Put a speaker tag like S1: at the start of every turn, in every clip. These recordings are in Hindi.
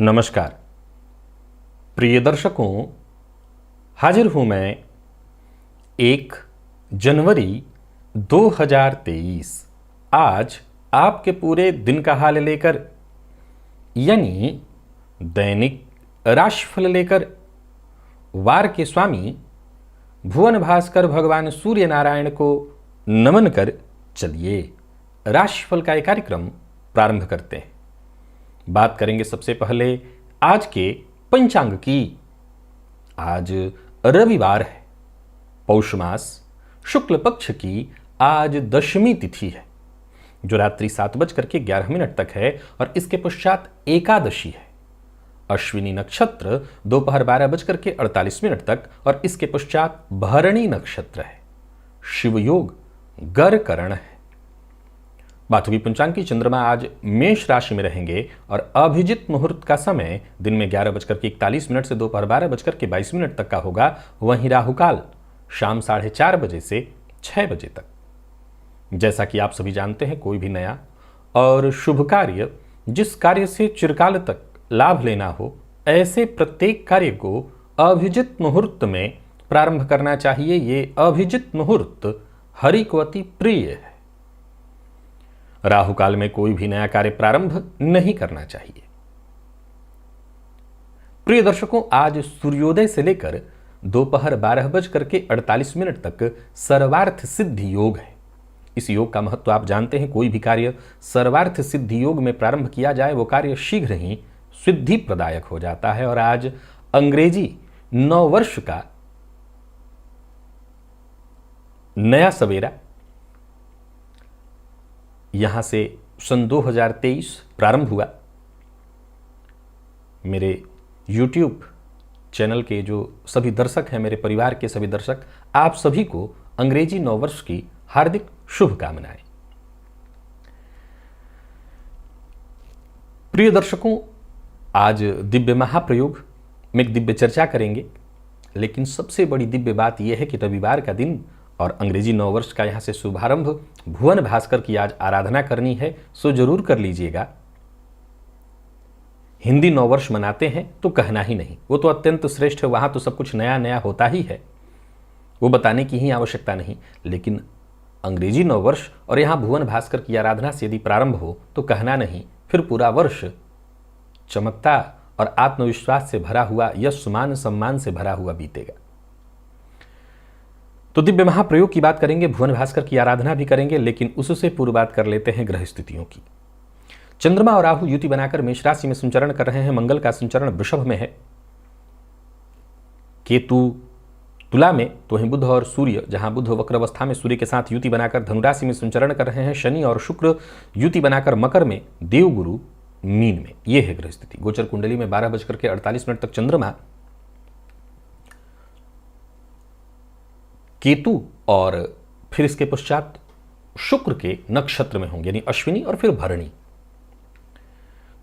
S1: नमस्कार प्रिय दर्शकों, हाजिर हूं मैं 1 जनवरी 2023 आज आपके पूरे दिन का हाल लेकर, यानी दैनिक राशिफल लेकर वार के स्वामी भुवन भास्कर भगवान सूर्य नारायण को नमन कर चलिए राशिफल का एक कार्यक्रम प्रारंभ करते हैं। बात करेंगे सबसे पहले आज के पंचांग की। आज रविवार है, पौष मास शुक्ल पक्ष की आज दशमी तिथि है जो रात्रि 7:11 तक है और इसके पश्चात एकादशी है। अश्विनी नक्षत्र दोपहर 12:48 तक और इसके पश्चात भरणी नक्षत्र है। शिव योग गर करण है। बाथुकी पंचांग की चंद्रमा आज मेष राशि में रहेंगे और अभिजित मुहूर्त का समय दिन में 11:41 से दोपहर 12:22 तक का होगा। वहीं राहुकाल शाम 4:30 बजे से 6 बजे तक। जैसा कि आप सभी जानते हैं, कोई भी नया और शुभ कार्य, जिस कार्य से चिरकाल तक लाभ लेना हो, ऐसे प्रत्येक कार्य को अभिजित मुहूर्त में प्रारंभ करना चाहिए। ये अभिजित मुहूर्त हरि को अति प्रिय है। राहु काल में कोई भी नया कार्य प्रारंभ नहीं करना चाहिए। प्रिय दर्शकों, आज सूर्योदय से लेकर दोपहर 12:48 तक सर्वार्थ सिद्धि योग है। इस योग का महत्व आप जानते हैं। कोई भी कार्य सर्वार्थ सिद्धि योग में प्रारंभ किया जाए वो कार्य शीघ्र ही सिद्धि प्रदायक हो जाता है। और आज अंग्रेजी नववर्ष का नया सवेरा यहां से सन 2023 प्रारंभ हुआ। मेरे YouTube चैनल के जो सभी दर्शक हैं, मेरे परिवार के सभी दर्शक, आप सभी को अंग्रेजी नववर्ष की हार्दिक शुभकामनाएं। प्रिय दर्शकों, आज दिव्य महाप्रयोग में एक दिव्य चर्चा करेंगे, लेकिन सबसे बड़ी दिव्य बात यह है कि रविवार का दिन और अंग्रेजी नववर्ष का यहाँ से शुभारंभ भुवन भास्कर की आज आराधना करनी है, सो जरूर कर लीजिएगा। हिंदी नववर्ष मनाते हैं तो कहना ही नहीं, वो तो अत्यंत श्रेष्ठ है। वहाँ तो सब कुछ नया नया होता ही है, वो बताने की ही आवश्यकता नहीं। लेकिन अंग्रेजी नववर्ष और यहाँ भुवन भास्कर की आराधना से यदि प्रारंभ हो तो कहना नहीं, फिर पूरा वर्ष चमकता और आत्मविश्वास से भरा हुआ, यश मान सम्मान से भरा हुआ बीतेगा। तो दिव्य महाप्रयोग की बात करेंगे, भुवन भास्कर की आराधना भी करेंगे, लेकिन उससे पूर्व बात कर लेते हैं ग्रह स्थितियों की। चंद्रमा और राहु युति बनाकर मेष राशि में संचरण कर रहे हैं। मंगल का संचरण वृषभ में है, केतु तुला में, तो वहीं बुध और सूर्य, जहां बुध वक्र अवस्था में सूर्य के साथ युति बनाकर धनुराशि में संचरण कर रहे हैं। शनि और शुक्र युति बनाकर मकर में, देवगुरु मीन में। यह है ग्रह स्थिति। गोचर कुंडली में 12:48 तक चंद्रमा केतु और फिर इसके पश्चात शुक्र के नक्षत्र में होंगे, यानी अश्विनी और फिर भरणी।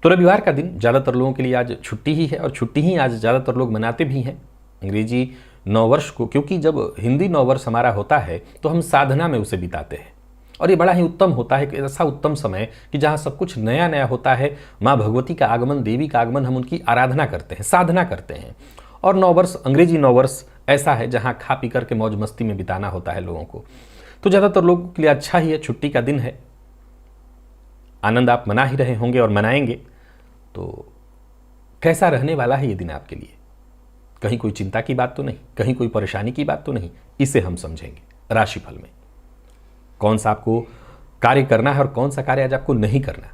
S1: तो रविवार का दिन ज्यादातर लोगों के लिए आज छुट्टी ही है और छुट्टी ही आज ज्यादातर लोग मनाते भी हैं अंग्रेजी नववर्ष को, क्योंकि जब हिंदी नववर्ष हमारा होता है तो हम साधना में उसे बिताते हैं। और ये बड़ा ही उत्तम होता है, ऐसा उत्तम समय कि जहाँ सब कुछ नया नया होता है। माँ भगवती का आगमन, देवी का आगमन, हम उनकी आराधना करते हैं, साधना करते हैं। और नववर्ष, अंग्रेजी नववर्ष ऐसा है जहां खा पी करके मौज मस्ती में बिताना होता है लोगों को। तो ज़्यादातर लोगों के लिए अच्छा ही है, छुट्टी का दिन है, आनंद आप मना ही रहे होंगे और मनाएंगे। तो कैसा रहने वाला है ये दिन आपके लिए? कहीं कोई चिंता की बात तो नहीं, कहीं कोई परेशानी की बात तो नहीं? इसे हम समझेंगे राशिफल में। कौन सा आपको कार्य करना है और कौन सा कार्य आज आपको नहीं करना,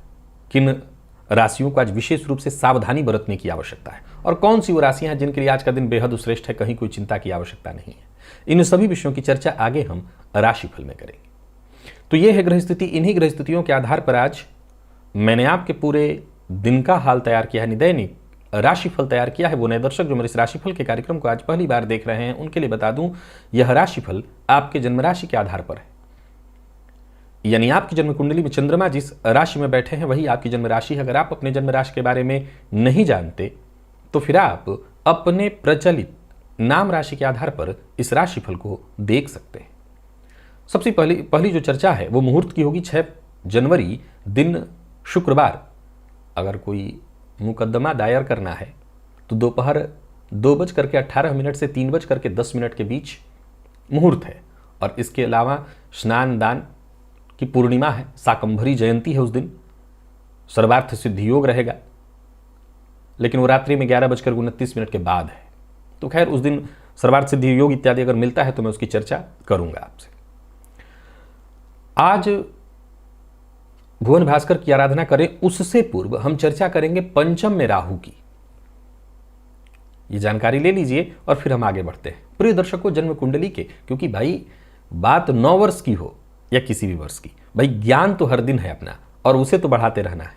S1: किन राशियों को आज विशेष रूप से सावधानी बरतने की आवश्यकता है, और कौन सी वो राशियां हैं जिनके लिए आज का दिन बेहद श्रेष्ठ है, कहीं कोई चिंता की आवश्यकता नहीं है। इन सभी विषयों की चर्चा आगे हम राशिफल में करेंगे। तो ये है ग्रह स्थिति। इन्हीं ग्रह स्थितियों के आधार पर आज मैंने आपके पूरे दिन का हाल तैयार किया है, दैनिक राशिफल तैयार किया है। वो नए दर्शक जो मेरे इस राशिफल के कार्यक्रम को आज पहली बार देख रहे हैं, उनके लिए बता दूं, यह राशिफल आपके जन्म राशि के आधार पर है। यानी आपकी जन्म कुंडली में चंद्रमा जिस राशि में बैठे हैं वही आपकी जन्म राशि है। अगर आप अपने जन्म राशि के बारे में नहीं जानते तो फिर आप अपने प्रचलित नाम राशि के आधार पर इस राशिफल को देख सकते हैं। सबसे पहली जो चर्चा है वो मुहूर्त की होगी। 6 जनवरी दिन शुक्रवार। अगर कोई मुकदमा दायर करना है तो दोपहर 2:18 से 3:10 के बीच मुहूर्त है। और इसके अलावा स्नान दान की पूर्णिमा है, शाकंभरी जयंती है, उस दिन सर्वार्थ सिद्धि योग रहेगा, लेकिन वो रात्रि में 11:29 के बाद है। तो खैर उस दिन सर्वार्थ सिद्धि योग इत्यादि अगर मिलता है तो मैं उसकी चर्चा करूंगा आपसे। आज भुवन भास्कर की आराधना करें उससे पूर्व हम चर्चा करेंगे पंचम में राहु की। ये जानकारी ले लीजिए और फिर हम आगे बढ़ते हैं। प्रिय दर्शकों, जन्म कुंडली के, क्योंकि भाई बात 9 वर्ष की हो या किसी भी वर्ष की, भाई ज्ञान तो हर दिन है अपना और उसे तो बढ़ाते रहना है।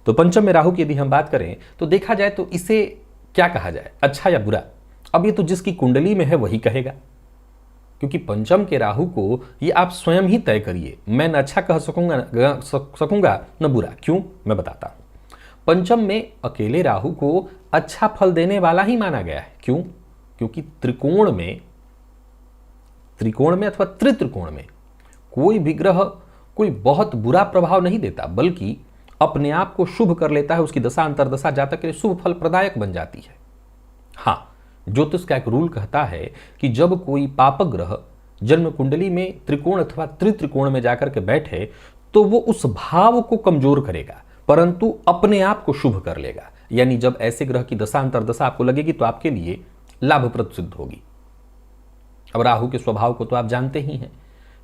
S1: तो पंचम में राहु की यदि हम बात करें तो देखा जाए तो इसे क्या कहा जाए, अच्छा या बुरा? अब ये तो जिसकी कुंडली में है वही कहेगा, क्योंकि पंचम के राहु को ये आप स्वयं ही तय करिए। मैं न अच्छा कह सकूंगा न बुरा। क्यों, मैं बताता हूं। पंचम में अकेले राहु को अच्छा फल देने वाला ही माना गया है। क्यों? क्योंकि त्रिकोण में अथवा त्रित्रिकोण में कोई भी ग्रह कोई बहुत बुरा प्रभाव नहीं देता, बल्कि अपने आप को शुभ कर लेता है। उसकी दशा अंतरदशा जातक के लिए शुभ फल प्रदायक बन जाती है। हाँ, ज्योतिष का एक रूल कहता है कि जब कोई पापक ग्रह जन्म कुंडली में त्रिकोण अथवा त्रित्रिकोण में जाकर के बैठे तो वो उस भाव को कमजोर करेगा, परंतु अपने आप को शुभ कर लेगा। यानी जब ऐसे ग्रह की दशा अंतरदशा आपको लगेगी तो आपके लिए लाभप्रद सिद्ध होगी। अब राहु के स्वभाव को तो आप जानते ही हैं,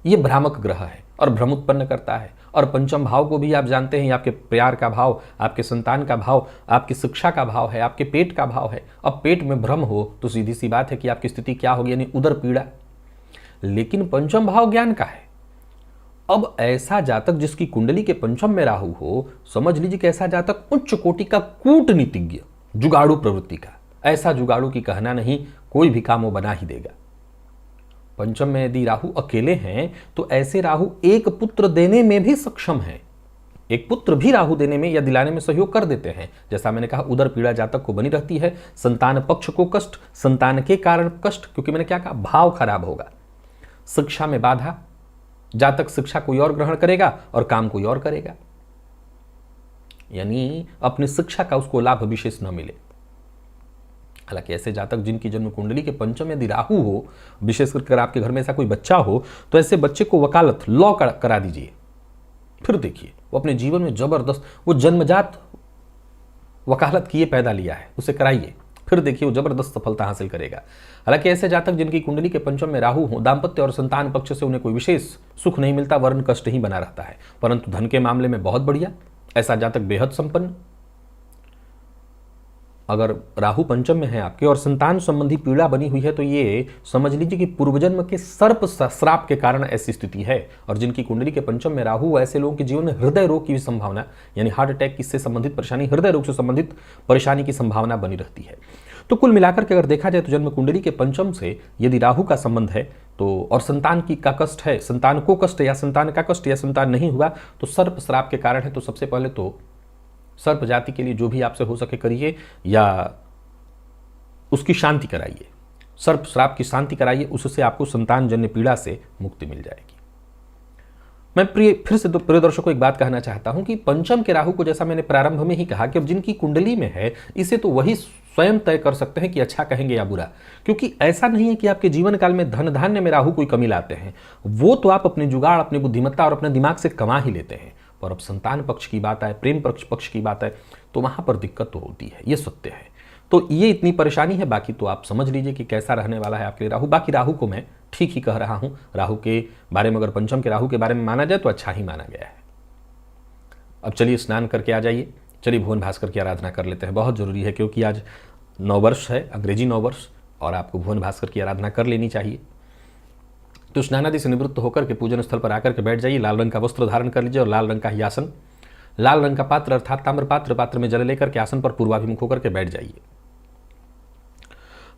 S1: ये भ्रामक ग्रह है और भ्रम उत्पन्न करता है। और पंचम भाव को भी आप जानते हैं, आपके प्यार का भाव, आपके संतान का भाव, आपकी शिक्षा का भाव है, आपके पेट का भाव है। अब पेट में भ्रम हो तो सीधी सी बात है कि आपकी स्थिति क्या होगी, यानी उदर पीड़ा। लेकिन पंचम भाव ज्ञान का है। अब ऐसा जातक जिसकी कुंडली के पंचम में राहु हो, समझ लीजिए कि ऐसा जातक उच्च कोटि का कूटनीतिज्ञ, जुगाड़ू प्रवृत्ति का, ऐसा जुगाड़ू की कहना नहीं, कोई भी काम वो बना ही देगा। पंचम में यदि राहु अकेले हैं तो ऐसे राहु एक पुत्र देने में भी सक्षम हैं। एक पुत्र भी राहु देने में या दिलाने में सहयोग कर देते हैं। जैसा मैंने कहा, उदर पीड़ा जातक को बनी रहती है, संतान पक्ष को कष्ट, संतान के कारण कष्ट, क्योंकि मैंने क्या कहा, भाव खराब होगा। शिक्षा में बाधा, जातक शिक्षा कोई और ग्रहण करेगा और काम कोई और करेगा, यानी अपनी शिक्षा का उसको लाभ विशेष न मिले। हालांकि ऐसे जातक जिनकी जन्म कुंडली के पंचम में यदि राहु हो, विशेष करके आपके घर में ऐसा कोई बच्चा हो, तो ऐसे बच्चे को वकालत लॉ करा दीजिए। फिर देखिए वो अपने जीवन में जबरदस्त, वो जन्मजात वकालत किए पैदा लिया है, उसे कराइए, फिर देखिए वो जबरदस्त सफलता हासिल करेगा। हालांकि ऐसे जातक जिनकी कुंडली के पंचम में राहु हो, दाम्पत्य और संतान पक्ष से उन्हें कोई विशेष सुख नहीं मिलता, वर्ण कष्ट ही बना रहता है, परंतु धन के मामले में बहुत बढ़िया। ऐसा जातक बेहद संपन्न। अगर राहु पंचम में है आपके और संतान संबंधी पीड़ा बनी हुई है तो ये समझ लीजिए कि पूर्वजन्म के सर्प श्राप के कारण ऐसी स्थिति है। और जिनकी कुंडली के पंचम में राहु, ऐसे लोगों के जीवन में हृदय रोग की भी संभावना, यानी हार्ट अटैक से संबंधित परेशानी, हृदय रोग से संबंधित परेशानी की संभावना बनी रहती है। तो कुल मिलाकर के अगर देखा जाए तो जन्म कुंडली के पंचम से यदि राहु का संबंध है तो, और संतान की का कष्ट है, संतान को कष्ट या संतान का कष्ट या संतान नहीं हुआ तो सर्प श्राप के कारण है, तो सबसे पहले तो सर्प जाति के लिए जो भी आपसे हो सके करिए या उसकी शांति कराइए, सर्प श्राप की शांति कराइए, उससे आपको संतान जन्य पीड़ा से मुक्ति मिल जाएगी। मैं फिर से प्रिय दर्शकों को एक बात कहना चाहता हूं कि पंचम के राहु को, जैसा मैंने प्रारंभ में ही कहा, कि अब जिनकी कुंडली में है इसे तो वही स्वयं तय कर सकते हैं कि अच्छा कहेंगे या बुरा, क्योंकि ऐसा नहीं है कि आपके जीवन काल में धन धान्य में राहु कोई कमी लाते हैं, वो तो आप अपने जुगाड़, अपनी बुद्धिमत्ता और अपने दिमाग से कमा ही लेते हैं। पर अब संतान पक्ष की बात आए, प्रेम पक्ष की बात आए तो वहां पर दिक्कत तो होती है, ये सत्य है। तो ये इतनी परेशानी है। बाकी तो आप समझ लीजिए कि कैसा रहने वाला है आपके लिए राहु। बाकी राहु को मैं ठीक ही कह रहा हूं, राहु के बारे में अगर पंचम के राहु के बारे में माना जाए तो अच्छा ही माना गया है। अब चलिए स्नान करके आ जाइए, चलिए भुवन भास्कर की आराधना कर लेते हैं, बहुत जरूरी है, क्योंकि आज नववर्ष है, अंग्रेजी नववर्ष, और आपको भुवन भास्कर की आराधना कर लेनी चाहिए। तो स्नानादि से निवृत्त होकर के पूजन स्थल पर आकर के बैठ जाइए, लाल रंग का वस्त्र धारण कर लीजिए और लाल रंग का ही आसन, लाल रंग का पात्र अर्थात ताम्र पात्र, पात्र में जल लेकर के आसन पर पूर्वाभिमुख होकर के बैठ जाइए।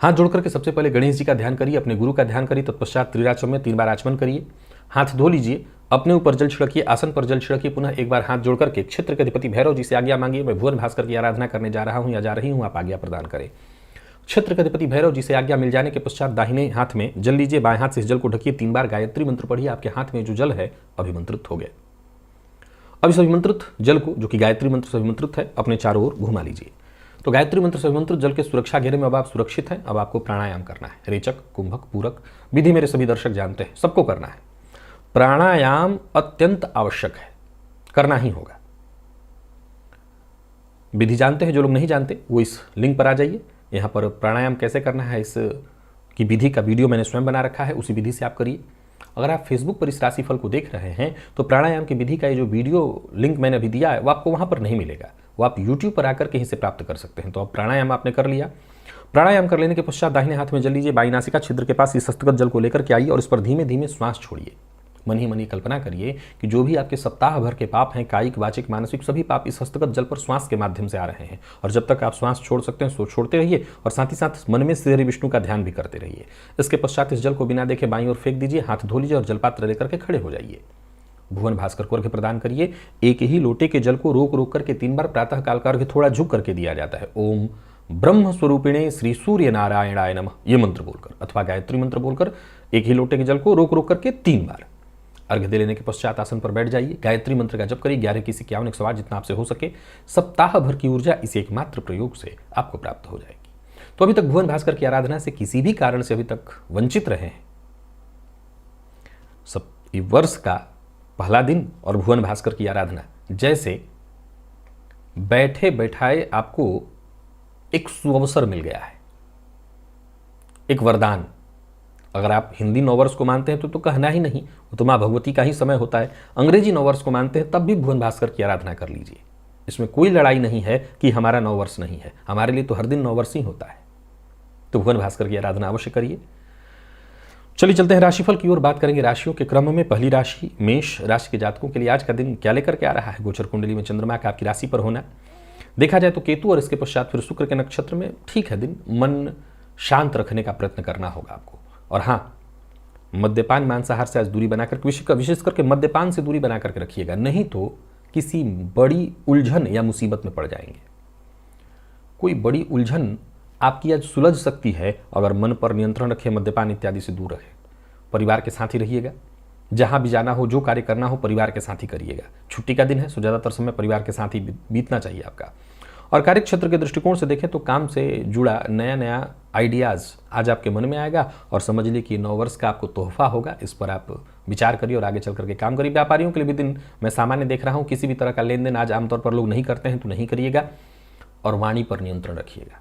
S1: हाथ जोड़ करके सबसे पहले गणेश जी का ध्यान करिए, अपने गुरु का ध्यान करिए, तत्पश्चात त्रिराचम में 3 बार आचमन करिए, हाथ धो लीजिए, अपने ऊपर जल छिड़किए, आसन पर जल छिड़किए, पुनः एक बार हाथ जोड़ करके क्षेत्र के अधिपति भैरव जी से आज्ञा मांगिए, मैं भुवन भास्कर की आराधना करने जा रहा हूं या जा रही हूं, आप आज्ञा प्रदान करें। क्षेत्र के अधिपति भैरव जी से आज्ञा मिल जाने के पश्चात दाहिने हाथ में जल लीजिए, बाएं हाथ से इस जल को ढकिए, 3 बार गायत्री मंत्र पढ़िए, आपके हाथ में जो जल है अभिमंत्रित हो गया। अब इस अभिमंत्रित जल को, जो कि गायत्री मंत्र से अभिमंत्रित है, अपने चारों ओर घुमा लीजिए। तो गायत्री मंत्र से अभिमंत्रित जल के सुरक्षा घेरे में अब आप सुरक्षित हैं। अब आपको प्राणायाम करना है। रेचक, कुंभक, पूरक विधि मेरे सभी दर्शक जानते हैं, सबको करना है। प्राणायाम अत्यंत आवश्यक है, करना ही होगा। विधि जानते हैं जो लोग नहीं जानते वो इस लिंक पर आ जाइए। यहाँ पर प्राणायाम कैसे करना है इस की विधि का वीडियो मैंने स्वयं बना रखा है, उसी विधि से आप करिए। अगर आप फेसबुक पर इस राशिफल को देख रहे हैं तो प्राणायाम की विधि का ये जो वीडियो लिंक मैंने अभी दिया है वो आपको वहाँ पर नहीं मिलेगा, वो आप यूट्यूब पर आकर कहीं से प्राप्त कर सकते हैं। तो अब प्राणायाम आपने कर लिया। प्राणायाम कर लेने के पश्चात दाहिने हाथ में जल लीजिए, बाई नासिका छिद्र के पास इस हस्तगत जल को लेकर के आइए और इस पर धीमे धीमे श्वास छोड़िए। मन ही मन ही कल्पना करिए कि जो भी आपके सप्ताह भर के पाप हैं, कायिक, वाचिक, मानसिक, सभी पाप इस हस्तगत जल पर श्वास के माध्यम से आ रहे हैं। और जब तक आप श्वास छोड़ सकते हैं छोड़ते रहिए और साथ ही साथ मन में श्री विष्णु का ध्यान भी करते रहिए। इसके पश्चात इस जल को बिना देखे बाईं ओर फेंक दीजिए, हाथ धो लीजिए और जलपात्र लेकर के खड़े हो जाइए। भुवन भास्कर को अर्घ्य प्रदान करिए। एक ही लोटे के जल को रोक रोक करके 3 बार प्रातः काल का अर्घ्य थोड़ा झुक करके दिया जाता है। ओम ब्रह्म स्वरूपिणे श्री सूर्य नारायणाय नमः, ये मंत्र बोलकर अथवा गायत्री मंत्र बोलकर एक ही लोटे के जल को रोक रोक करके 3 बार अर्घ्य दे लेने के पश्चात आसन पर बैठ जाइए। गायत्री मंत्र का जप करिए 11 की 51 108 जितना आपसे हो सके। सप्ताह भर की ऊर्जा इस एकमात्र प्रयोग से आपको प्राप्त हो जाएगी। तो अभी तक भुवन भास्कर की आराधना से किसी भी कारण से अभी तक वंचित रहे हैं, सब वर्ष का पहला दिन और भुवन भास्कर की आराधना जैसे बैठे बैठाए आपको एक सुअवसर मिल गया है, एक वरदान। अगर आप हिंदी नववर्ष को मानते हैं तो कहना ही नहीं, वो तो माँ भगवती का ही समय होता है। अंग्रेजी नववर्ष को मानते हैं तब भी भुवन भास्कर की आराधना कर लीजिए। इसमें कोई लड़ाई नहीं है कि हमारा नववर्ष नहीं है, हमारे लिए तो हर दिन नववर्ष ही होता है। तो भुवन भास्कर की आराधना अवश्य करिए। चलिए चलते हैं राशिफल की ओर, बात करेंगे राशियों के क्रम में। पहली राशि मेष राशि के जातकों के लिए आज का दिन क्या लेकर के आ रहा है। गोचर कुंडली में चंद्रमा का आपकी राशि पर होना, देखा जाए तो केतु और इसके पश्चात फिर शुक्र के नक्षत्र में। ठीक है, दिन मन शांत रखने का प्रयत्न करना होगा आपको। और हाँ, मद्यपान मांसाहार से आज दूरी बनाकर, विशेष करके मद्यपान से दूरी बना करके रखिएगा, नहीं तो किसी बड़ी उलझन या मुसीबत में पड़ जाएंगे। कोई बड़ी उलझन आपकी आज सुलझ सकती है अगर मन पर नियंत्रण रखे, मद्यपान इत्यादि से दूर रहे। परिवार के साथ ही रहिएगा, जहां भी जाना हो, जो कार्य करना हो परिवार के साथ ही करिएगा। छुट्टी का दिन है, सो ज़्यादातर समय परिवार के साथ ही बीतना चाहिए आपका। और कार्य क्षेत्र के दृष्टिकोण से देखें तो काम से जुड़ा नया नया आइडियाज़ आज आपके मन में आएगा और समझ लीजिए कि 9 वर्ष का आपको तोहफा होगा। इस पर आप विचार करिए और आगे चल करके काम करिए। व्यापारियों के लिए भी दिन मैं सामान्य देख रहा हूँ, किसी भी तरह का लेन देन आज आमतौर पर लोग नहीं करते हैं तो नहीं करिएगा। और वाणी पर नियंत्रण रखिएगा,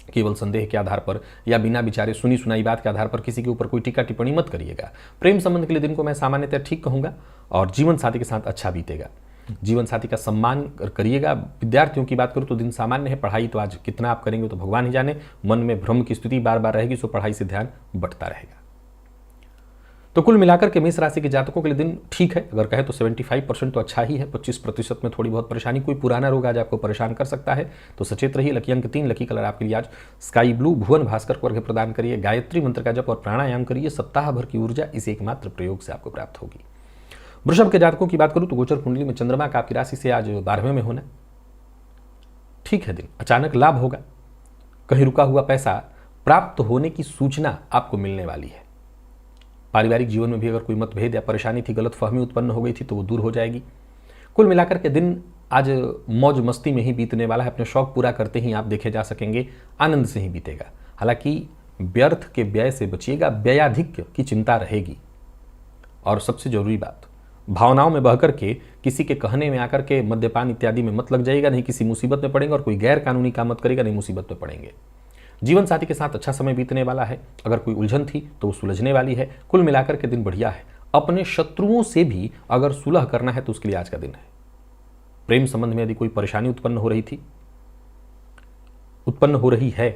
S1: केवल संदेह के आधार पर या बिना विचारे सुनी सुनाई बात के आधार पर किसी के ऊपर कोई टीका टिप्पणी मत करिएगा। प्रेम संबंध के लिए दिन को मैं सामान्यतः ठीक कहूँगा और जीवन साथी के साथ अच्छा बीतेगा। जीवन साथी का सम्मान करिएगा। विद्यार्थियों की बात करूँ तो दिन सामान्य है, पढ़ाई तो आज कितना आप करेंगे तो भगवान ही जाने। मन में भ्रम की स्थिति बार बार रहेगी, सो पढ़ाई से ध्यान बंटता रहेगा। तो कुल मिलाकर के मेष राशि के जातकों के लिए दिन ठीक है, अगर कहे तो 75% तो अच्छा ही है। 25% में थोड़ी बहुत परेशानी, कोई पुराना रोग आज आपको परेशान कर सकता है, तो सचेत रहिए। लकी अंक 3, लकी कलर आपके लिए आज स्काई ब्लू। भुवन भास्कर को अर्घ्य प्रदान करिए, गायत्री मंत्र का जप और प्राणायाम करिए। सप्ताह भर की ऊर्जा इस एकमात्र प्रयोग से आपको प्राप्त होगी। वृषभ के जातकों की बात करूं तो गोचर कुंडली में चंद्रमा का आपकी राशि से आज 12वें में होना ठीक है। दिन अचानक लाभ होगा, कहीं रुका हुआ पैसा प्राप्त होने की सूचना आपको मिलने वाली है। पारिवारिक जीवन में भी अगर कोई मतभेद या परेशानी थी, गलतफहमी उत्पन्न हो गई थी तो वो दूर हो जाएगी। कुल मिलाकर के दिन आज मौज मस्ती में ही बीतने वाला है। अपने शौक पूरा करते ही आप देखे जा सकेंगे, आनंद से ही बीतेगा। हालांकि व्यर्थ के व्यय से बचिएगा, व्ययाधिक्य की चिंता रहेगी। और सबसे जरूरी बात, भावनाओं में बहकर के किसी के कहने में आकर के मद्यपान इत्यादि में मत लग जाइएगा, नहीं किसी मुसीबत में पड़ेंगे। और कोई गैर कानूनी काम मत करेगा, नहीं मुसीबत में पड़ेंगे। जीवन साथी के साथ अच्छा समय बीतने वाला है, अगर कोई उलझन थी तो वो सुलझने वाली है। कुल मिलाकर के दिन बढ़िया है। अपने शत्रुओं से भी अगर सुलह करना है तो उसके लिए आज का दिन है। प्रेम संबंध में यदि कोई परेशानी उत्पन्न हो रही है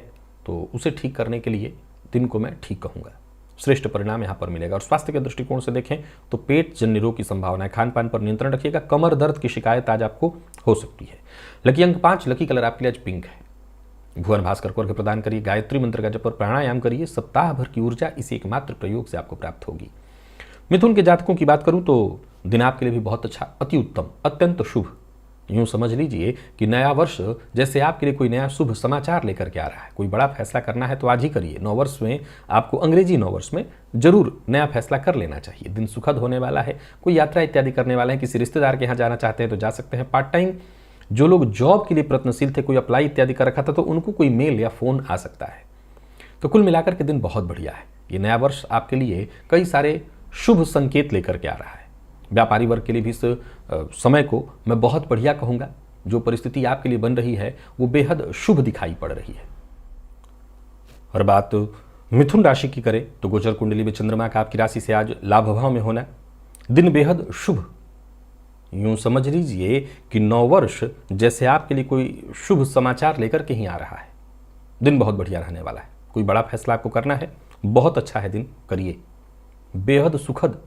S1: तो उसे ठीक करने के लिए दिन को मैं ठीक कहूँगा। श्रेष्ठ परिणाम यहाँ पर मिलेगा। और स्वास्थ्य के दृष्टिकोण से देखें तो पेट जन्य रोग की संभावना है। खान पान पर नियंत्रण रखिएगा। कमर दर्द की शिकायत आज आपको हो सकती है। लकी अंक 5, लकी कलर आपके लिए आज पिंक है। भुवन भास्कर को अर्घ्य प्रदान करिए, गायत्री मंत्र का जप और प्राणायाम करिए। सप्ताह भर की ऊर्जा इसी एकमात्र प्रयोग से आपको प्राप्त होगी। मिथुन के जातकों की बात करूं तो दिन आपके लिए भी बहुत अच्छा, अति उत्तम, अत्यंत शुभ। यूं समझ लीजिए कि नया वर्ष जैसे आपके लिए कोई नया शुभ समाचार लेकर के आ रहा है। कोई बड़ा फैसला करना है तो आज ही करिए। नौ वर्ष में आपको, अंग्रेजी नौ वर्ष में जरूर नया फैसला कर लेना चाहिए। दिन सुखद होने वाला है। कोई यात्रा इत्यादि करने वाला है, किसी रिश्तेदार के यहाँ जाना चाहते हैं तो जा सकते हैं। पार्ट टाइम जो लोग जॉब के लिए प्रयत्नशील थे, कोई अप्लाई इत्यादि कर रखा था, तो उनको कोई मेल या फोन आ सकता है। तो कुल मिलाकर के दिन बहुत बढ़िया है। ये नया वर्ष आपके लिए कई सारे शुभ संकेत लेकर के आ रहा है। व्यापारी वर्ग के लिए भी इस समय को मैं बहुत बढ़िया कहूँगा। जो परिस्थिति आपके लिए बन रही है वो बेहद शुभ दिखाई पड़ रही है। और बात मिथुन राशि की करें तो गोचर कुंडली में चंद्रमा का आपकी राशि से आज लाभ भाव में होना, दिन बेहद शुभ। यूं समझ लीजिए कि नौ वर्ष जैसे आपके लिए कोई शुभ समाचार लेकर के ही आ रहा है। दिन बहुत बढ़िया रहने वाला है। कोई बड़ा फैसला आपको करना है, बहुत अच्छा है दिन, करिए। बेहद सुखद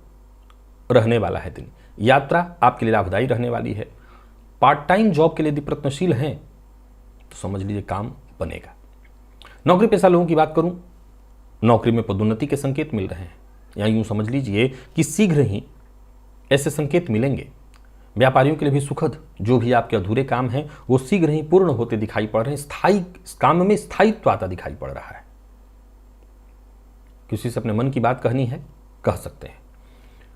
S1: रहने वाला है दिन। यात्रा आपके लिए लाभदायी रहने वाली है। पार्ट टाइम जॉब के लिए यदि प्रयत्नशील हैं तो समझ लीजिए काम बनेगा। नौकरी पेशा लोगों की बात करूं, नौकरी में पदोन्नति के संकेत मिल रहे हैं, या यूं समझ लीजिए कि शीघ्र ही ऐसे संकेत मिलेंगे। व्यापारियों के लिए भी सुखद, जो भी आपके अधूरे काम हैं वो शीघ्र ही पूर्ण होते दिखाई पड़ रहे हैं। स्थायी काम में स्थायित्व आता दिखाई पड़ रहा है। किसी से अपने मन की बात कहनी है, कह सकते हैं।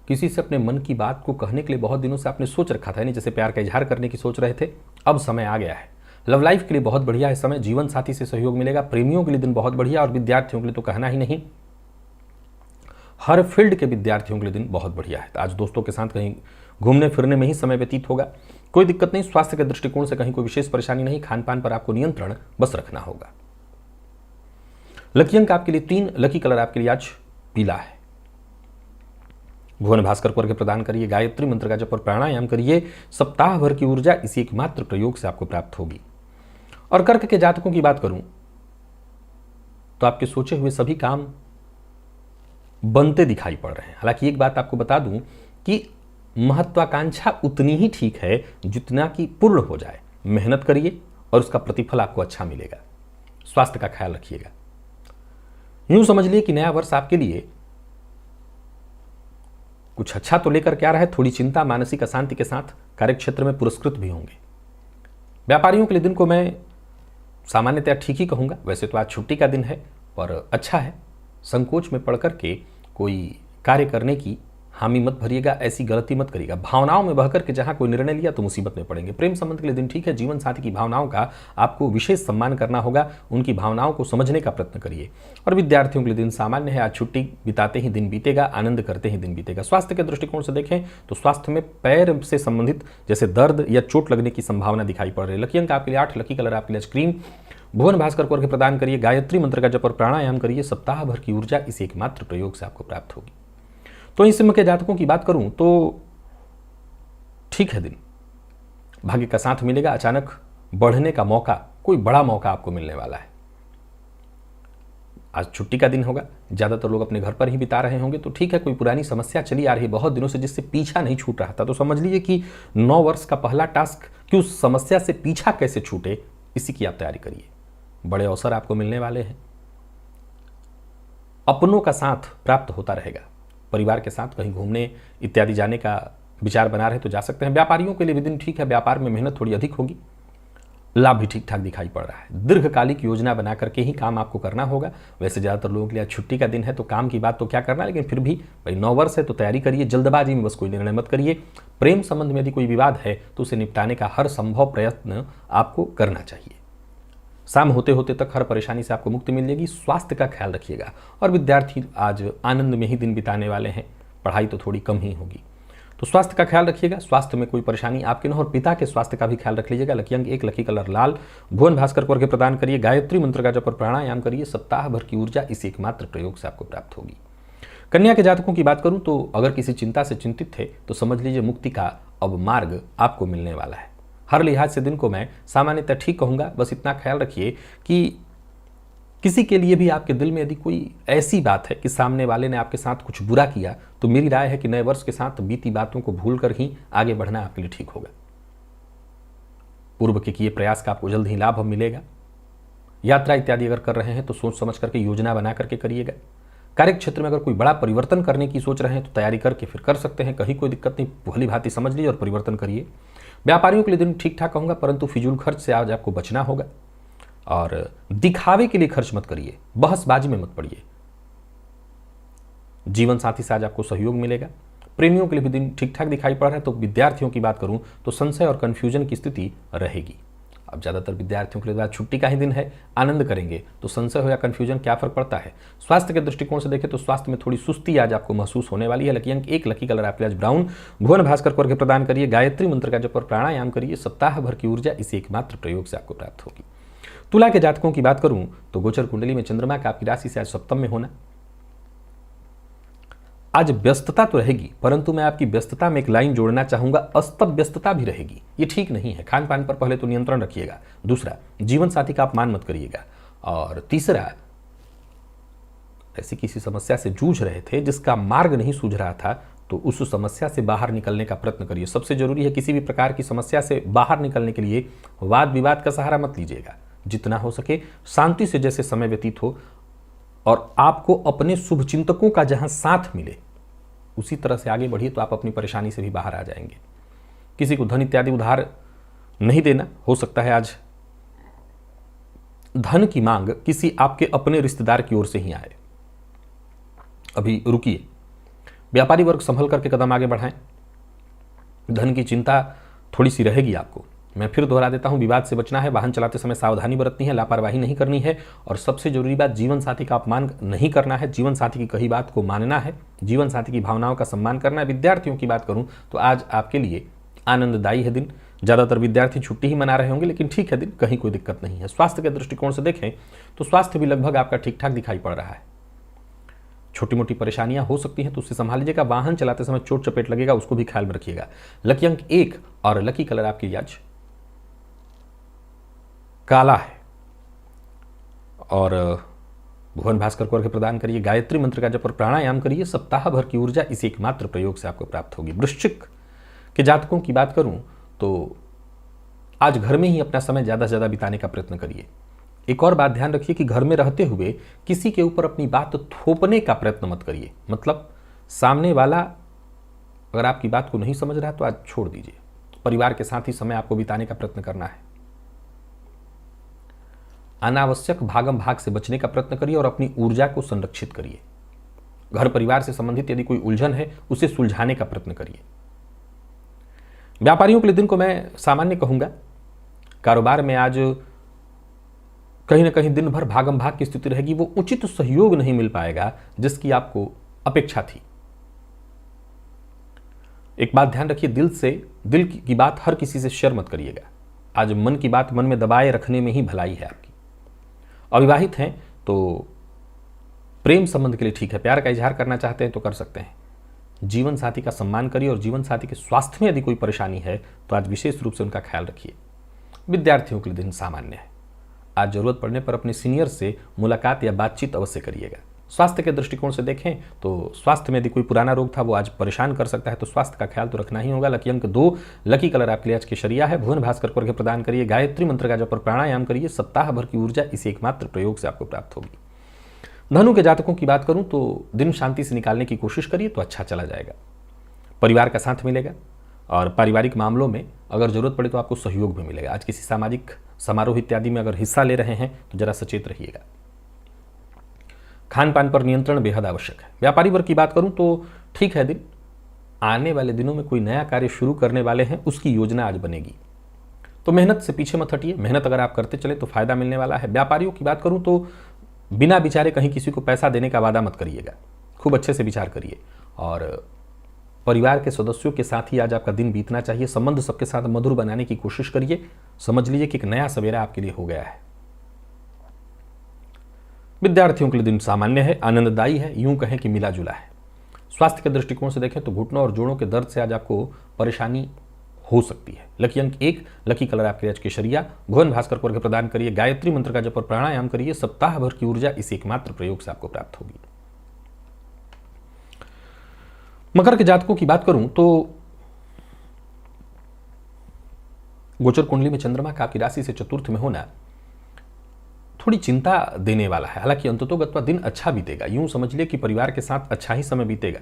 S1: किसी से अपने मन की बात को कहने के लिए बहुत दिनों से आपने सोच रखा था, नहीं जैसे प्यार का इजहार करने की सोच रहे थे, अब समय आ गया है। लव लाइफ के लिए बहुत बढ़िया है समय। जीवन साथी से सहयोग मिलेगा। प्रेमियों के लिए दिन बहुत बढ़िया, और विद्यार्थियों के लिए तो कहना ही नहीं। हर फील्ड के विद्यार्थियों के लिए दिन बहुत बढ़िया है। तो आज दोस्तों के साथ कहीं घूमने फिरने में ही समय व्यतीत होगा। कोई दिक्कत नहीं। स्वास्थ्य के दृष्टिकोण से कहीं कोई विशेष परेशानी नहीं। खान पान पर आपको नियंत्रण बस रखना होगा। लकी अंक आपके लिए 3, लकी कलर आपके लिए आज पीला है। भुवन भास्कर को अर्घ्य प्रदान करिए। गायत्री मंत्र का जप और प्राणायाम करिए। सप्ताह भर की ऊर्जा इसी एकमात्र प्रयोग से आपको प्राप्त होगी। और कर्क के जातकों की बात करूं तो आपके सोचे हुए सभी काम बनते दिखाई पड़ रहे हैं। हालांकि एक बात आपको बता दूं कि महत्वाकांक्षा उतनी ही ठीक है जितना कि पूर्ण हो जाए। मेहनत करिए और उसका प्रतिफल आपको अच्छा मिलेगा। स्वास्थ्य का ख्याल रखिएगा। यूं समझ लिए कि नया वर्ष आपके लिए कुछ अच्छा तो लेकर के आ रहा है। थोड़ी चिंता, मानसिक अशांति के साथ कार्यक्षेत्र में पुरस्कृत भी होंगे। व्यापारियों के लिए दिन को मैं सामान्यतया ठीक ही कहूंगा। वैसे तो आज छुट्टी का दिन है, पर अच्छा है। संकोच में पड़ करके कोई कार्य करने की हामी मत भरिएगा, ऐसी गलती मत करिएगा। भावनाओं में बहकर के जहां कोई निर्णय लिया तो मुसीबत में पड़ेंगे। प्रेम संबंध के लिए दिन ठीक है। जीवन साथी की भावनाओं का आपको विशेष सम्मान करना होगा। उनकी भावनाओं को समझने का प्रयत्न करिए। और विद्यार्थियों के लिए दिन सामान्य है। आज छुट्टी बिताते ही दिन बीतेगा, आनंद करते ही दिन बीतेगा। स्वास्थ्य के दृष्टिकोण से देखें तो स्वास्थ्य में पैर से संबंधित जैसे दर्द या चोट लगने की संभावना दिखाई पड़ रही है। लकी अंक आपके लिए 8, लकी कलर आपके लिए क्रीम। भुवन भास्कर को अर्घ्य प्रदान करिए। गायत्री मंत्र का जप और प्राणायाम करिए। सप्ताह भर की ऊर्जा इस एकमात्र प्रयोग से आपको प्राप्त होगी। तो इस सिंह के जातकों की बात करूं तो ठीक है दिन। भाग्य का साथ मिलेगा। अचानक बढ़ने का मौका, कोई बड़ा मौका आपको मिलने वाला है। आज छुट्टी का दिन होगा। ज्यादातर लोग अपने घर पर ही बिता रहे होंगे, तो ठीक है। कोई पुरानी समस्या चली आ रही है बहुत दिनों से, जिससे पीछा नहीं छूट रहा था, तो समझ लीजिए कि 9 वर्ष का पहला टास्क कि उस समस्या से पीछा कैसे छूटे, इसी की आप तैयारी करिए। बड़े अवसर आपको मिलने वाले हैं। अपनों का साथ प्राप्त होता रहेगा। परिवार के साथ कहीं घूमने इत्यादि जाने का विचार बना रहे तो जा सकते हैं। व्यापारियों के लिए भी दिन ठीक है। व्यापार में मेहनत थोड़ी अधिक होगी। लाभ भी ठीक ठाक दिखाई पड़ रहा है। दीर्घकालिक योजना बना करके ही काम आपको करना होगा। वैसे ज़्यादातर लोगों के लिए छुट्टी का दिन है तो काम की बात तो क्या करना, लेकिन फिर भी भाई 9 वर्ष है तो तैयारी करिए। जल्दबाजी में बस कोई निर्णय मत करिए। प्रेम संबंध में यदि कोई विवाद है तो उसे निपटाने का हर संभव प्रयत्न आपको करना चाहिए। शाम होते होते तक हर परेशानी से आपको मुक्ति मिल जाएगी। स्वास्थ्य का ख्याल रखिएगा। और विद्यार्थी आज आनंद में ही दिन बिताने वाले हैं। पढ़ाई तो थोड़ी कम ही होगी, तो स्वास्थ्य का ख्याल रखिएगा। स्वास्थ्य में कोई परेशानी आपके न हो, और पिता के स्वास्थ्य का भी ख्याल रख लीजिएगा। लकी अंक 1, लकी कलर लाल। भुवन भास्कर को अर्घ्य प्रदान करिए। गायत्री मंत्र का जप और प्राणायाम करिए। सप्ताह भर की ऊर्जा इस एकमात्र प्रयोग से आपको प्राप्त होगी। कन्या के जातकों की बात करूं तो अगर किसी चिंता से चिंतित थे तो समझ लीजिए मुक्ति का अब मार्ग आपको मिलने वाला है। हर लिहाज से दिन को मैं सामान्यतः ठीक कहूंगा। बस इतना ख्याल रखिए कि किसी के लिए भी आपके दिल में यदि कोई ऐसी बात है कि सामने वाले ने आपके साथ कुछ बुरा किया, तो मेरी राय है कि नए वर्ष के साथ बीती बातों को भूलकर ही आगे बढ़ना आपके लिए ठीक होगा। पूर्व के किए प्रयास का आपको जल्द ही लाभ मिलेगा। यात्रा इत्यादि अगर कर रहे हैं तो सोच समझ करके योजना बना करके करिएगा। कार्य क्षेत्र में अगर कोई बड़ा परिवर्तन करने की सोच रहे हैं तो तैयारी करके फिर कर सकते हैं। कहीं कोई दिक्कत नहीं, भली भांति समझ लीजिए और परिवर्तन करिए। व्यापारियों के लिए दिन ठीक ठाक कहूंगा, परंतु फिजूल खर्च से आज आपको बचना होगा और दिखावे के लिए खर्च मत करिए, बहसबाजी में मत पड़िए। जीवन साथी से आज आपको सहयोग मिलेगा। प्रेमियों के लिए भी दिन ठीक ठाक दिखाई पड़ रहा है। तो विद्यार्थियों की बात करूं तो संशय और कंफ्यूजन की स्थिति रहेगी। अब ज़्यादातर विद्यार्थियों के लिए आज छुट्टी का ही दिन है, आनंद करेंगे, तो संशय हो या कंफ्यूजन क्या फर्क पड़ता है। स्वास्थ्य के दृष्टिकोण से देखें तो स्वास्थ्य में थोड़ी सुस्ती आज आपको महसूस होने वाली है। लकी अंक 1, लकी कलर आपके आज ब्राउन। भुवन भास्कर को अर्घ्य प्रदान करिए, गायत्री मंत्र का जप और प्राणायाम करिए, सप्ताह भर की ऊर्जा इसी एकमात्र प्रयोग से आपको प्राप्त होगी। तुला के जातकों की बात करूं तो गोचर कुंडली में चंद्रमा का आपकी राशि से आज सप्तम में होना, आज व्यस्तता तो रहेगी, परंतु मैं आपकी व्यस्तता में एक लाइन जोड़ना चाहूंगा, अस्तब व्यस्तता भी रहेगी। ये ठीक नहीं है। खान पान पर पहले तो नियंत्रण रखिएगा। दूसरा, जीवन साथी का अपमान मत करिएगा। और तीसरा, ऐसी किसी समस्या से जूझ रहे थे जिसका मार्ग नहीं सूझ रहा था, तो उस समस्या से बाहर निकलने का प्रयत्न करिए। सबसे जरूरी है, किसी भी प्रकार की समस्या से बाहर निकलने के लिए वाद विवाद का सहारा मत लीजिएगा। जितना हो सके शांति से जैसे समय व्यतीत हो और आपको अपने शुभचिंतकों का जहां साथ मिले उसी तरह से आगे बढ़िए, तो आप अपनी परेशानी से भी बाहर आ जाएंगे। किसी को धन इत्यादि उधार नहीं देना। हो सकता है आज धन की मांग किसी आपके अपने रिश्तेदार की ओर से ही आए, अभी रुकिए। व्यापारी वर्ग संभल करके कदम आगे बढ़ाएं। धन की चिंता थोड़ी सी रहेगी आपको। मैं फिर दोहरा देता हूं, विवाद से बचना है, वाहन चलाते समय सावधानी बरतनी है, लापरवाही नहीं करनी है और सबसे जरूरी बात, जीवन साथी का अपमान नहीं करना है, जीवन साथी की कही बात को मानना है, जीवन साथी की भावनाओं का सम्मान करना है। विद्यार्थियों की बात करूं तो आज आपके लिए आनंददायी है दिन। ज़्यादातर विद्यार्थी छुट्टी ही मना रहे होंगे, लेकिन ठीक है दिन, कहीं कोई दिक्कत नहीं है। स्वास्थ्य के दृष्टिकोण से देखें तो स्वास्थ्य भी लगभग आपका ठीक ठाक दिखाई पड़ रहा है। छोटी मोटी परेशानियां हो सकती हैं तो उससे संभाल लीजिएगा। वाहन चलाते समय चोट चपेट लगेगा, उसको भी ख्याल में रखिएगा। लकी अंक 1 और लकी कलर आपकी आज काला है। और भुवन भास्कर को अर्घ्य प्रदान करिए, गायत्री मंत्र का जप और प्राणायाम करिए, सप्ताह भर की ऊर्जा इसी एकमात्र प्रयोग से आपको प्राप्त होगी। वृश्चिक के जातकों की बात करूं तो आज घर में ही अपना समय ज़्यादा से ज़्यादा बिताने का प्रयत्न करिए। एक और बात ध्यान रखिए कि घर में रहते हुए किसी के ऊपर अपनी बात थोपने का प्रयत्न मत करिए। मतलब सामने वाला अगर आपकी बात को नहीं समझ रहा है तो आज छोड़ दीजिए। परिवार के साथ ही समय आपको बिताने का प्रयत्न करना है। अनावश्यक भागम भाग से बचने का प्रयत्न करिए और अपनी ऊर्जा को संरक्षित करिए। घर परिवार से संबंधित यदि कोई उलझन है उसे सुलझाने का प्रयत्न करिए। व्यापारियों के लिए दिन को मैं सामान्य कहूंगा। कारोबार में आज कहीं ना कहीं दिन भर भागम भाग की स्थिति रहेगी। वो उचित सहयोग नहीं मिल पाएगा जिसकी आपको अपेक्षा थी। एक बात ध्यान रखिए, दिल की बात हर किसी से शेयर मत करिएगा। आज मन की बात मन में दबाए रखने में ही भलाई है आपकी। अविवाहित हैं तो प्रेम संबंध के लिए ठीक है, प्यार का इजहार करना चाहते हैं तो कर सकते हैं। जीवन साथी का सम्मान करिए और जीवन साथी के स्वास्थ्य में यदि कोई परेशानी है तो आज विशेष रूप से उनका ख्याल रखिए। विद्यार्थियों के लिए दिन सामान्य है। आज जरूरत पड़ने पर अपने सीनियर से मुलाकात या बातचीत अवश्य करिएगा। स्वास्थ्य के दृष्टिकोण से देखें तो स्वास्थ्य में यदि कोई पुराना रोग था वो आज परेशान कर सकता है, तो स्वास्थ्य का ख्याल तो रखना ही होगा। लकी अंक 2, लकी कलर आपके लिए आज केसरिया है। भुवन भास्कर को अर्घ्य प्रदान करिए, गायत्री मंत्र का जप और प्राणायाम करिए, सप्ताह भर की ऊर्जा इसी एकमात्र प्रयोग से आपको प्राप्त होगी। धनु के जातकों की बात करूं तो दिन शांति से निकालने की कोशिश करिए तो अच्छा चला जाएगा। परिवार का साथ मिलेगा और पारिवारिक मामलों में अगर जरूरत पड़े तो आपको सहयोग भी मिलेगा। आज किसी सामाजिक समारोह इत्यादि में अगर हिस्सा ले रहे हैं तो जरा सचेत रहिएगा। खान पान पर नियंत्रण बेहद आवश्यक है। व्यापारी वर्ग की बात करूं तो ठीक है दिन। आने वाले दिनों में कोई नया कार्य शुरू करने वाले हैं, उसकी योजना आज बनेगी, तो मेहनत से पीछे मत हटिए। मेहनत अगर आप करते चले तो फायदा मिलने वाला है। व्यापारियों की बात करूं तो बिना विचारे कहीं किसी को पैसा देने का वादा मत करिएगा। खूब अच्छे से विचार करिए और परिवार के सदस्यों के साथ ही आज आपका दिन बीतना चाहिए। संबंध सबके साथ मधुर बनाने की कोशिश करिए। समझ लीजिए कि एक नया सवेरा आपके लिए हो गया है। विद्यार्थियों के लिए दिन सामान्य है, आनंददायी है, यूं कहें कि मिला जुला है। स्वास्थ्य के दृष्टिकोण से देखें तो घुटनों और जोड़ों के दर्द से आज आपको परेशानी हो सकती है। लकी अंक 1, लकी कलर आपके आज केसरिया। भुवन भास्कर को अर्घ्य प्रदान करिए, गायत्री मंत्र का जप और प्राणायाम करिए, सप्ताह भर की ऊर्जा इस एकमात्र प्रयोग से आपको प्राप्त होगी। मकर के जातकों की बात करूं तो गोचर कुंडली में चंद्रमा का आपकी राशि से चतुर्थ में होना थोड़ी चिंता देने वाला है। हालांकि अंततोगत्वा दिन अच्छा बीतेगा। यूं समझ लिए कि परिवार के साथ अच्छा ही समय बीतेगा।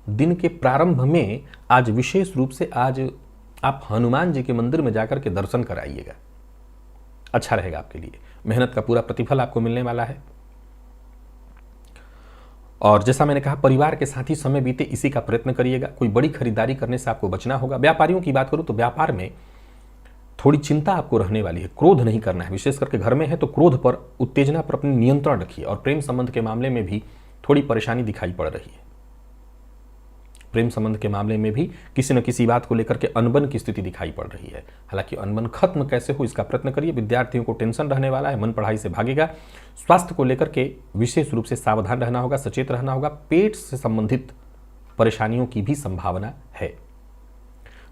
S1: दिन के प्रारंभ में आज विशेष रूप से आज आप हनुमान जी के मंदिर में जाकर के दर्शन कराइएगा, अच्छा रहेगा आपके लिए। मेहनत का पूरा प्रतिफल आपको मिलने वाला है। और जैसा मैंने कहा, परिवार के साथ ही समय बीते इसी का प्रयत्न करिएगा। कोई बड़ी खरीदारी करने से आपको बचना होगा। व्यापारियों की बात करूं तो व्यापार में थोड़ी चिंता आपको रहने वाली है। क्रोध नहीं करना है, विशेष करके घर में है तो क्रोध पर, उत्तेजना पर अपने नियंत्रण रखिए। और प्रेम संबंध के मामले में भी थोड़ी परेशानी दिखाई पड़ रही है। प्रेम संबंध के मामले में भी किसी न किसी बात को लेकर के अनबन की स्थिति दिखाई पड़ रही है। हालांकि अनबन खत्म कैसे हो इसका प्रयत्न करिए। विद्यार्थियों को टेंशन रहने वाला है, मन पढ़ाई से भागेगा। स्वास्थ्य को लेकर के विशेष रूप से सावधान रहना होगा, सचेत रहना होगा। पेट से संबंधित परेशानियों की भी संभावना है।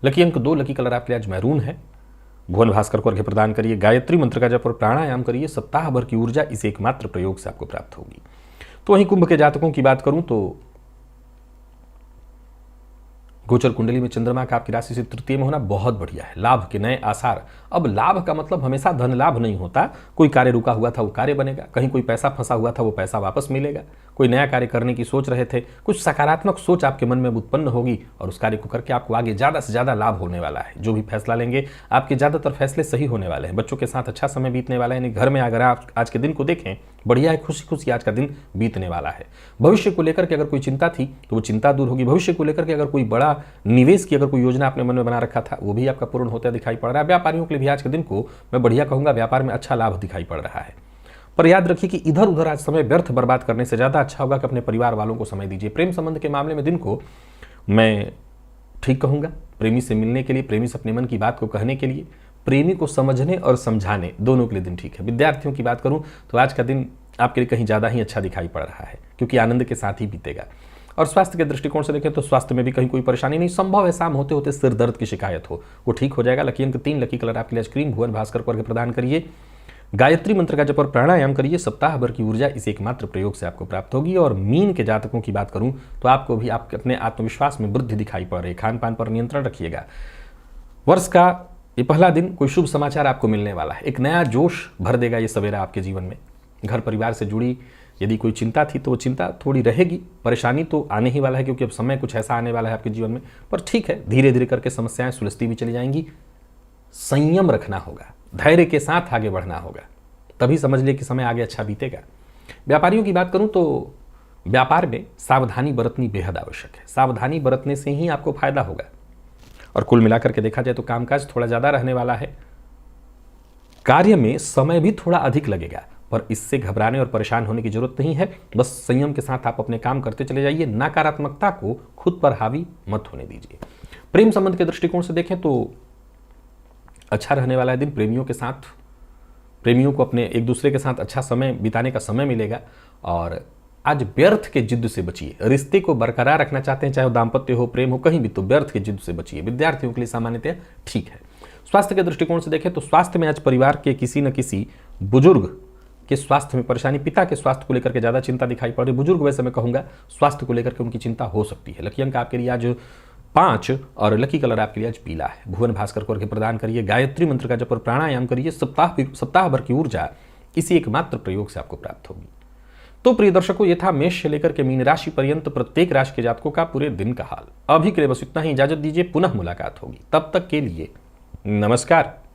S1: लकी अंक 2, लकी कलर आपके आज मैरून है। भुवन भास्कर को अर्घ्य प्रदान करिए। गायत्री मंत्र का जप और प्राणायाम करिए। सप्ताह भर की ऊर्जा इस एकमात्र प्रयोग से आपको प्राप्त होगी। तो वहीं कुंभ के जातकों की बात करूं तो गोचर कुंडली में चंद्रमा का आपकी राशि से तृतीय में होना बहुत बढ़िया है। लाभ के नए आसार। अब लाभ का मतलब हमेशा धन लाभ नहीं होता। कोई कार्य रुका हुआ था वो कार्य बनेगा, कहीं कोई पैसा फंसा हुआ था वो पैसा वापस मिलेगा, कोई नया कार्य करने की सोच रहे थे, कुछ सकारात्मक सोच आपके मन में उत्पन्न होगी और उस कार्य को करके आपको आगे ज़्यादा से ज़्यादा लाभ होने वाला है। जो भी फैसला लेंगे आपके ज़्यादातर फैसले सही होने वाले हैं। बच्चों के साथ अच्छा समय बीतने वाला है। यानी घर में अगर आप आज के दिन को देखें, बढ़िया है, खुशी खुशी आज का दिन बीतने वाला है। भविष्य को लेकर के अगर कोई चिंता थी तो वो चिंता दूर होगी। भविष्य को लेकर के अगर कोई बड़ा निवेश की अगर कोई योजना आपने मन में बना रखा था वो भी आपका पूर्ण होता दिखाई पड़ रहा है। व्यापारियों के लिए भी आज के दिन को मैं बढ़िया कहूंगा, व्यापार में अच्छा लाभ दिखाई पड़ रहा है। पर याद रखिए कि इधर उधर आज समय व्यर्थ बर्बाद करने से ज्यादा अच्छा होगा कि अपने परिवार वालों को समय दीजिए। प्रेम संबंध के मामले में दिन को मैं ठीक कहूंगा। प्रेमी से मिलने के लिए, प्रेमी से अपने मन की बात को कहने के लिए, प्रेमी को समझने और समझाने, दोनों के लिए दिन ठीक है। विद्यार्थियों की बात करूं तो आज का दिन आपके लिए कहीं ज़्यादा ही अच्छा दिखाई पड़ रहा है, क्योंकि आनंद के साथ ही बीतेगा। और स्वास्थ्य के दृष्टिकोण से देखें तो स्वास्थ्य में भी कहीं कोई परेशानी नहीं। संभव है शाम होते होते सिर दर्द की शिकायत हो, वो ठीक हो जाएगा। लकी अंक 3, लकी कलर आपके लिए क्रीम। भुवन भास्कर को अर्घ्य प्रदान करिए। गायत्री मंत्र का जप और प्राणायाम करिए। सप्ताह भर की ऊर्जा इस एकमात्र प्रयोग से आपको प्राप्त होगी। और मीन के जातकों की बात करूं तो आपको भी आपके अपने आत्मविश्वास में वृद्धि दिखाई पड़ रही है। खान पान पर नियंत्रण रखिएगा। वर्ष का ये पहला दिन कोई शुभ समाचार आपको मिलने वाला है। एक नया जोश भर देगा ये सवेरा आपके जीवन में। घर परिवार से जुड़ी यदि कोई चिंता थी तो वो चिंता थोड़ी रहेगी। परेशानी तो आने ही वाला है, क्योंकि अब समय कुछ ऐसा आने वाला है आपके जीवन में। पर ठीक है, धीरे धीरे करके समस्याएं सुलझती भी चली जाएंगी। संयम रखना होगा, धैर्य के साथ आगे बढ़ना होगा, तभी समझ ले कि समय आगे अच्छा बीतेगा। व्यापारियों की बात करूं तो व्यापार में सावधानी बरतनी बेहद आवश्यक है। सावधानी बरतने से ही आपको फायदा होगा। और कुल मिलाकर के देखा जाए तो कामकाज थोड़ा ज्यादा रहने वाला है। कार्य में समय भी थोड़ा अधिक लगेगा, पर इससे घबराने और परेशान होने की जरूरत नहीं है। बस संयम के साथ आप अपने काम करते चले जाइए। नकारात्मकता को खुद पर हावी मत होने दीजिए। प्रेम संबंध के दृष्टिकोण से देखें तो अच्छा रहने वाला है दिन। प्रेमियों के साथ, प्रेमियों को अपने एक दूसरे के साथ अच्छा समय बिताने का समय मिलेगा। और आज व्यर्थ के जिद से बचिए। रिश्ते को बरकरार रखना चाहते हैं, चाहे वो दाम्पत्य हो, प्रेम हो, कहीं भी, तो व्यर्थ के जिद से बचिए। विद्यार्थियों के लिए सामान्यतः ठीक है। स्वास्थ्य के दृष्टिकोण से देखें तो स्वास्थ्य में आज परिवार के किसी न किसी बुजुर्ग के स्वास्थ्य में परेशानी, पिता के स्वास्थ्य को लेकर के ज्यादा चिंता दिखाई पड़ रही। बुजुर्ग वैसे मैं कहूंगा स्वास्थ्य को लेकर के उनकी चिंता हो सकती है। लकी अंक आपके लिए आज 5 और लकी कलर आपके लिए आज पीला है। भुवन भास्कर को अर्घ्य प्रदान करिए। गायत्री मंत्र का जप और प्राणायाम करिए। सप्ताह भर की ऊर्जा इसी एकमात्र प्रयोग से आपको प्राप्त होगी। तो प्रिय दर्शकों, ये था मेष से लेकर के मीन राशि पर्यंत प्रत्येक राशि के जातकों का पूरे दिन का हाल। अभी के लिए बस इतना ही। इजाजत दीजिए, पुनः मुलाकात होगी। तब तक के लिए नमस्कार।